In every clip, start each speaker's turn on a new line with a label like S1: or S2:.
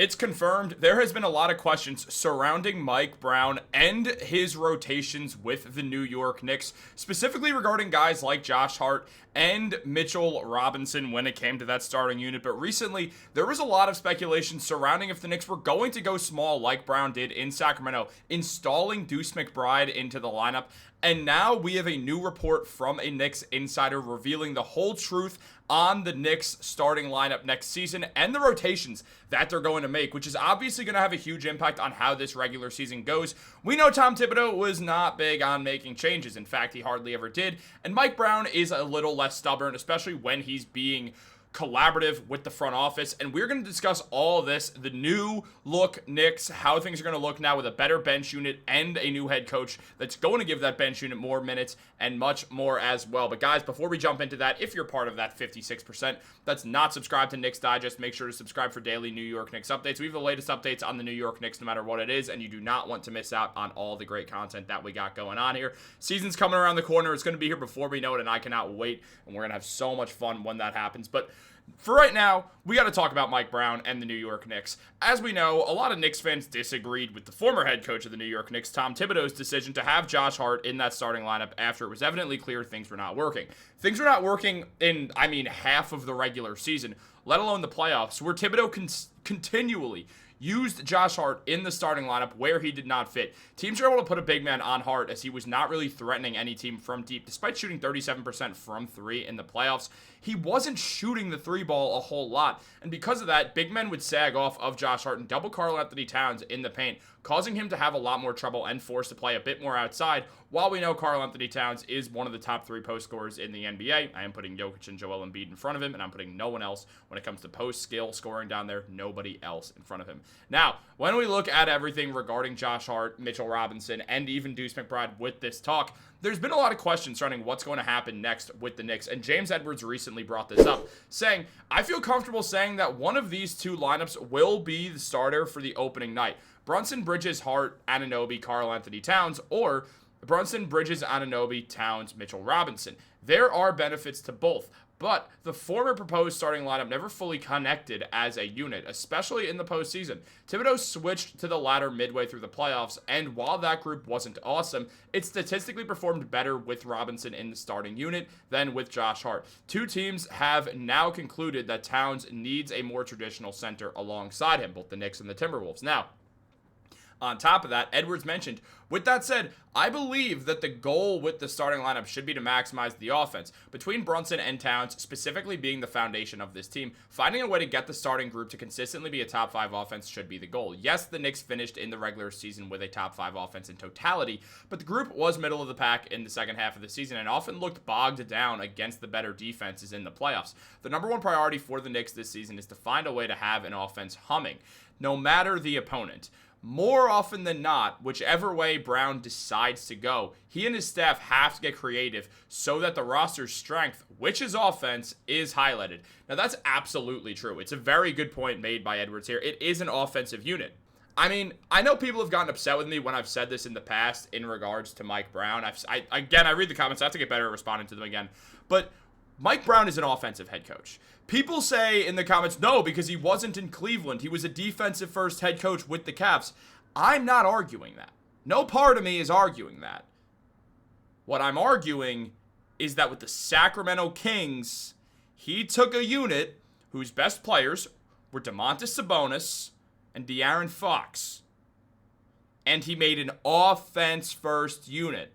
S1: It's confirmed. There has been a lot of questions surrounding Mike Brown and his rotations with the New York Knicks, specifically regarding guys like Josh Hart and Mitchell Robinson when it came to that starting unit. But recently, there was a lot of speculation surrounding if the Knicks were going to go small like Brown did in Sacramento, installing Deuce McBride into the lineup. And now we have a new report from a Knicks insider revealing the whole truth on the Knicks starting lineup next season and the rotations that they're going to make, which is obviously going to have a huge impact on how this regular season goes. We know Tom Thibodeau was not big on making changes. In fact, he hardly ever did. And Mike Brown is a little less stubborn, especially when he's being collaborative with the front office. And we're going to discuss all of this, the new look Knicks, how things are going to look now with a better bench unit and a new head coach that's going to give that bench unit more minutes and much more as well. But guys, before we jump into that, if you're part of that 56% that's not subscribed to Knicks Digest, make sure to subscribe for daily New York Knicks updates. We have the latest updates on the New York Knicks no matter what it is, and you do not want to miss out on all the great content that we got going on here. Season's coming around the corner. It's going to be here before we know it, and I cannot wait, and we're going to have so much fun when that happens. But for right now, we got to talk about Mike Brown and the New York Knicks. As we know, a lot of Knicks fans disagreed with the former head coach of the New York Knicks, Tom Thibodeau's decision to have Josh Hart in that starting lineup after it was evidently clear things were not working. Things were not working in, half of the regular season, let alone the playoffs, where Thibodeau continually used Josh Hart in the starting lineup where he did not fit. Teams were able to put a big man on Hart as he was not really threatening any team from deep. Despite shooting 37% from three in the playoffs, he wasn't shooting the three ball a whole lot. And because of that, big men would sag off of Josh Hart and double Karl-Anthony Towns in the paint, causing him to have a lot more trouble and forced to play a bit more outside. While we know Karl-Anthony Towns is one of the top three post scorers in the NBA, I am putting Jokic and Joel Embiid in front of him, and I'm putting no one else when it comes to post skill scoring down there, nobody else in front of him. Now, when we look at everything regarding Josh Hart, Mitchell Robinson, and even Deuce McBride with this talk, there's been a lot of questions surrounding what's going to happen next with the Knicks, and James Edwards recently brought this up, saying, I feel comfortable saying that one of these two lineups will be the starter for the opening night. Brunson, Bridges, Hart, Anunoby, Karl-Anthony Towns, or Brunson, Bridges, Anunoby, Towns, Mitchell Robinson. There are benefits to both, but the former proposed starting lineup never fully connected as a unit, especially in the postseason. Thibodeau switched to the latter midway through the playoffs, and while that group wasn't awesome, it statistically performed better with Robinson in the starting unit than with Josh Hart. Two teams have now concluded that Towns needs a more traditional center alongside him, both the Knicks and the Timberwolves. Now, on top of that, Edwards mentioned, with that said, I believe that the goal with the starting lineup should be to maximize the offense. Between Brunson and Towns, specifically being the foundation of this team, finding a way to get the starting group to consistently be a top 5 offense should be the goal. Yes, the Knicks finished in the regular season with a top 5 offense in totality, but the group was middle of the pack in the second half of the season and often looked bogged down against the better defenses in the playoffs. The number one priority for the Knicks this season is to find a way to have an offense humming, no matter the opponent. More often than not, whichever way Brown decides to go, he and his staff have to get creative so that the roster's strength, which is offense, is highlighted. Now, that's absolutely true. It's a very good point made by Edwards here. It is an offensive unit. I know people have gotten upset with me when I've said this in the past in regards to Mike Brown. I read the comments. I have to get better at responding to them again. But Mike Brown is an offensive head coach. People say in the comments, no, because he wasn't in Cleveland. He was a defensive-first head coach with the Cavs. I'm not arguing that. No part of me is arguing that. What I'm arguing is that with the Sacramento Kings, he took a unit whose best players were Domantas Sabonis and De'Aaron Fox, and he made an offense-first unit.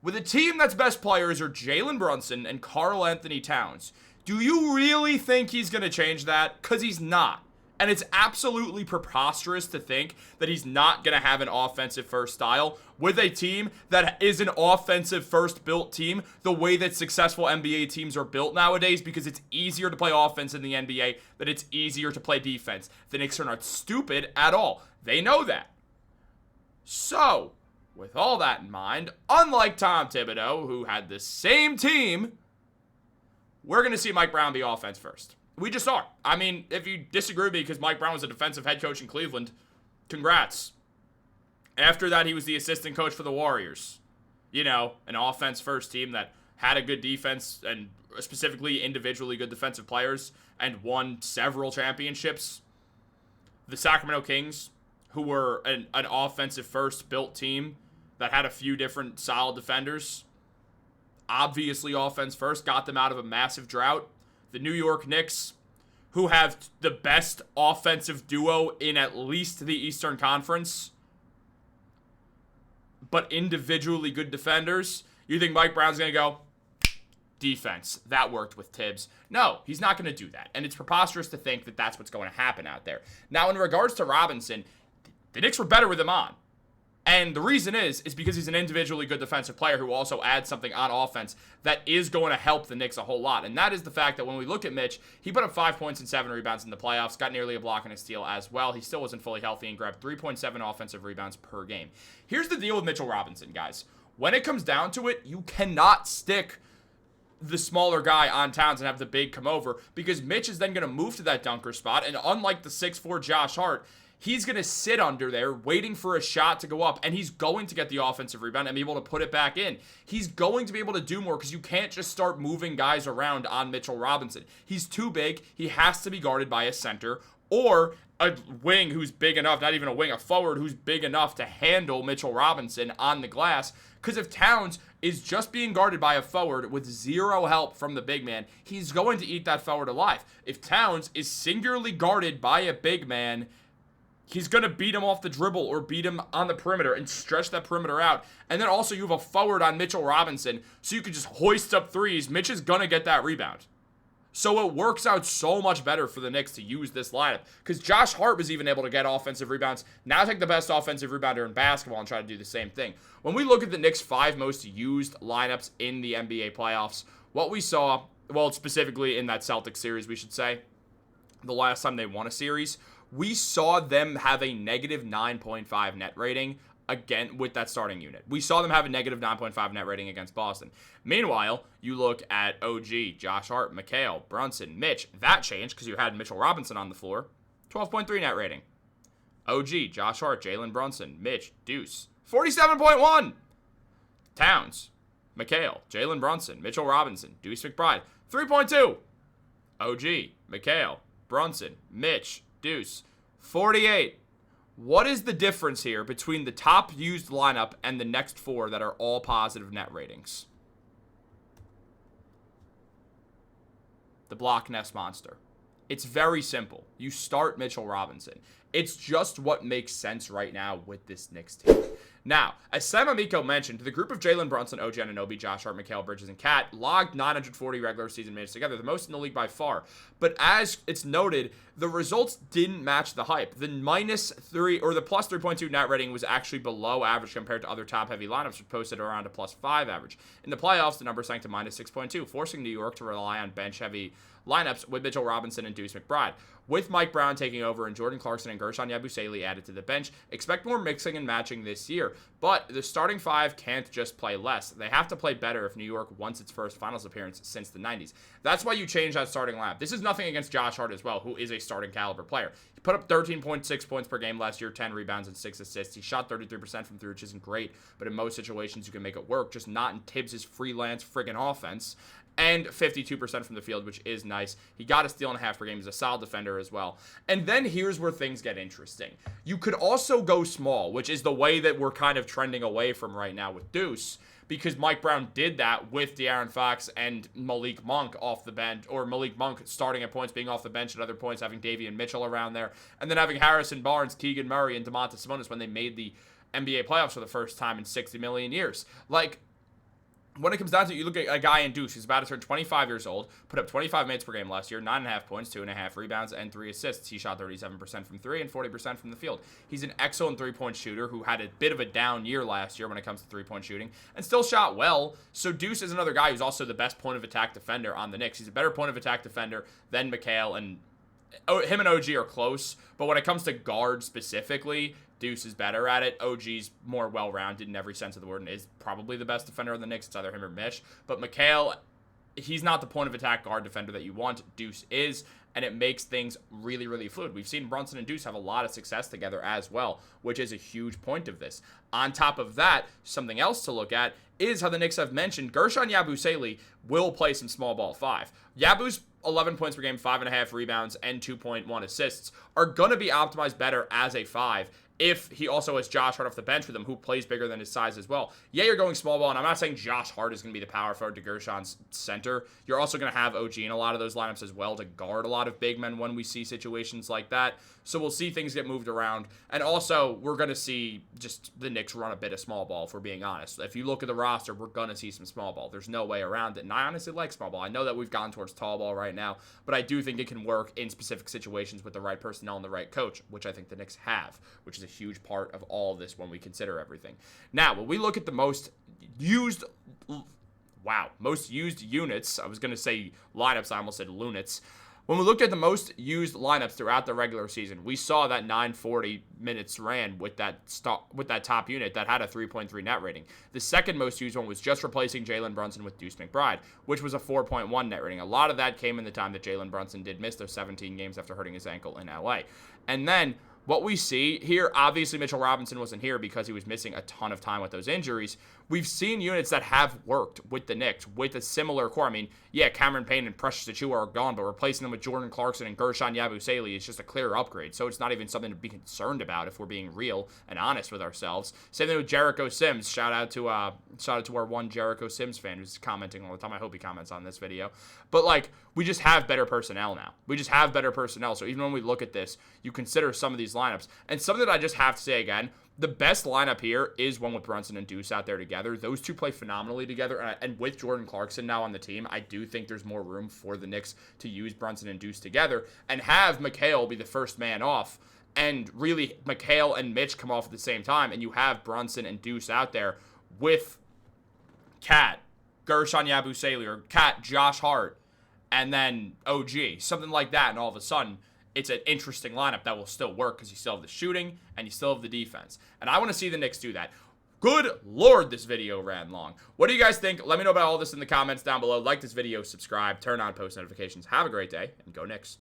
S1: With a team that's best players are Jalen Brunson and Karl-Anthony Towns, do you really think he's going to change that? Because he's not. And it's absolutely preposterous to think that he's not going to have an offensive-first style with a team that is an offensive-first built team the way that successful NBA teams are built nowadays, because it's easier to play offense in the NBA than it's easier to play defense. The Knicks are not stupid at all. They know that. So, with all that in mind, unlike Tom Thibodeau, who had the same team, we're going to see Mike Brown be offense first. We just are. If you disagree with me because Mike Brown was a defensive head coach in Cleveland, congrats. After that, he was the assistant coach for the Warriors. An offense-first team that had a good defense and specifically individually good defensive players and won several championships. the Sacramento Kings, who were an offensive first built team that had a few different solid defenders, obviously offense first, got them out of a massive drought. The New York Knicks, who have the best offensive duo in at least the Eastern Conference, but individually good defenders. You think Mike Brown's going to go, defense, that worked with Tibbs? No, he's not going to do that. And it's preposterous to think that that's what's going to happen out there. Now, in regards to Robinson, the Knicks were better with him on. And the reason is because he's an individually good defensive player who also adds something on offense that is going to help the Knicks a whole lot. And that is the fact that when we look at Mitch, he put up 5 points and 7 rebounds in the playoffs, got nearly a block and a steal as well. He still wasn't fully healthy and grabbed 3.7 offensive rebounds per game. Here's the deal with Mitchell Robinson, guys. When it comes down to it, you cannot stick the smaller guy on Towns and have the big come over, because Mitch is then going to move to that dunker spot. And unlike the 6'4 Josh Hart, he's going to sit under there waiting for a shot to go up, and he's going to get the offensive rebound and be able to put it back in. He's going to be able to do more because you can't just start moving guys around on Mitchell Robinson. He's too big. He has to be guarded by a center or a wing who's big enough, not even a wing, a forward who's big enough to handle Mitchell Robinson on the glass. Because if Towns is just being guarded by a forward with zero help from the big man, he's going to eat that forward alive. If Towns is singularly guarded by a big man, he's going to beat him off the dribble or beat him on the perimeter and stretch that perimeter out. And then also you have a forward on Mitchell Robinson, so you can just hoist up threes. Mitch is going to get that rebound. So it works out so much better for the Knicks to use this lineup, because Josh Hart was even able to get offensive rebounds. Now take the best offensive rebounder in basketball and try to do the same thing. When we look at the Knicks' 5 most used lineups in the NBA playoffs, what we saw, well, specifically in that Celtics series, we should say, the last time they won a series, we saw them have a negative 9.5 net rating again with that starting unit. We saw them have a negative 9.5 net rating against Boston. Meanwhile, you look at OG, Josh Hart, Mikal, Brunson, Mitch. That changed because you had Mitchell Robinson on the floor. 12.3 net rating. OG, Josh Hart, Jalen Brunson, Mitch, Deuce. 47.1. Towns, Mikal, Jalen Brunson, Mitchell Robinson, Deuce McBride. 3.2. OG, Mikal, Brunson, Mitch, Deuce. 48. What is the difference here between the top used lineup and the next 4 that are all positive net ratings? The block nest monster. It's very simple. You start Mitchell Robinson. It's just what makes sense right now with this Knicks team. Now, as Sam Amico mentioned, the group of Jalen Brunson, OG Anunoby, Josh Hart, Mikal Bridges, and Cat logged 940 regular season minutes together, the most in the league by far. But as it's noted, the results didn't match the hype. The -3 or the plus 3.2 net rating was actually below average compared to other top-heavy lineups, which posted around a +5 average. In the playoffs, the number sank to -6.2, forcing New York to rely on bench-heavy lineups with Mitchell Robinson and Deuce McBride. With Mike Brown taking over and Jordan Clarkson and Gershon Yabusele added to the bench, expect more mixing and matching this year. But the starting 5 can't just play less. They have to play better if New York wants its first finals appearance since the 90s. That's why you change that starting lineup. This is nothing against Josh Hart as well, who is a starting caliber player. He put up 13.6 points per game last year, 10 rebounds and 6 assists. He shot 33% from 3, which isn't great, but in most situations you can make it work, just not in Tibbs' freelance friggin' offense. And 52% from the field, which is nice. He got a steal and a half per game. He's a solid defender as well. And then here's where things get interesting. You could also go small, which is the way that we're kind of trending away from right now with Deuce, because Mike Brown did that with De'Aaron Fox and Malik Monk off the bench, or Malik Monk starting at points, being off the bench at other points, having Davion Mitchell around there, and then having Harrison Barnes, Keegan Murray, and Domantas Sabonis when they made the NBA playoffs for the first time in 60 million years. Like, when it comes down to it, you look at a guy in Deuce who's about to turn 25 years old, put up 25 minutes per game last year, 9.5 points, 2.5 rebounds, and 3 assists. He shot 37% from 3 and 40% from the field. He's an excellent three-point shooter who had a bit of a down year last year when it comes to three-point shooting, and still shot well. So Deuce is another guy who's also the best point-of-attack defender on the Knicks. He's a better point-of-attack defender than Mikal, and him and OG are close, but when it comes to guard specifically, Deuce is better at it. OG's more well-rounded in every sense of the word and is probably the best defender on the Knicks. It's either him or Mish. But Mikal he's not the point of attack guard defender that you want. Deuce is, and it makes things really, really fluid. We've seen Brunson and Deuce have a lot of success together as well, which is a huge point of this. On top of that, something else to look at is how the Knicks have mentioned Guerschon Yabusele will play some small ball 5. Yabu's 11 points per game, 5.5 rebounds, and 2.1 assists are going to be optimized better as a 5 if he also has Josh Hart off the bench with him, who plays bigger than his size as well. Yeah, you're going small ball, and I'm not saying Josh Hart is going to be the power forward to Gershon's center. You're also going to have OG in a lot of those lineups as well to guard a lot of big men when we see situations like that. So we'll see things get moved around. And also, we're going to see just the Knicks run a bit of small ball, if we're being honest. If you look at the roster, we're going to see some small ball. There's no way around it. And I honestly like small ball. I know that we've gone towards tall ball right now, but I do think it can work in specific situations with the right personnel and the right coach, which I think the Knicks have, which is a huge part of all of this when we consider everything. Now, when we look at the most used units, I was going to say lineups, I almost said lunets. When we looked at the most used lineups throughout the regular season, we saw that 940 minutes ran with that top unit that had a 3.3 net rating. The second most used one was just replacing Jalen Brunson with Deuce McBride, which was a 4.1 net rating. A lot of that came in the time that Jalen Brunson did miss those 17 games after hurting his ankle in LA. And then what we see here, obviously Mitchell Robinson wasn't here because he was missing a ton of time with those injuries. We've seen units that have worked with the Knicks with a similar core. I mean, yeah, Cameron Payne and Precious Achiuwa are gone, but replacing them with Jordan Clarkson and Guerschon Yabusele is just a clear upgrade. So it's not even something to be concerned about if we're being real and honest with ourselves. Same thing with Jericho Sims. Shout out to our one Jericho Sims fan who's commenting all the time. I hope he comments on this video. But like, we just have better personnel now. We just have better personnel. So even when we look at this, you consider some of these lineups. And something that I just have to say again, the best lineup here is one with Brunson and Deuce out there together. Those two play phenomenally together. And with Jordan Clarkson now on the team, I do think there's more room for the Knicks to use Brunson and Deuce together and have Mikal be the first man off. And really, Mikal and Mitch come off at the same time. And you have Brunson and Deuce out there with Cat, Guerschon Yabusele, or Cat, Josh Hart, and then OG. Something like that. And all of a sudden, it's an interesting lineup that will still work because you still have the shooting and you still have the defense. And I want to see the Knicks do that. Good Lord, this video ran long. What do you guys think? Let me know about all this in the comments down below. Like this video, subscribe, turn on post notifications. Have a great day, and go Knicks.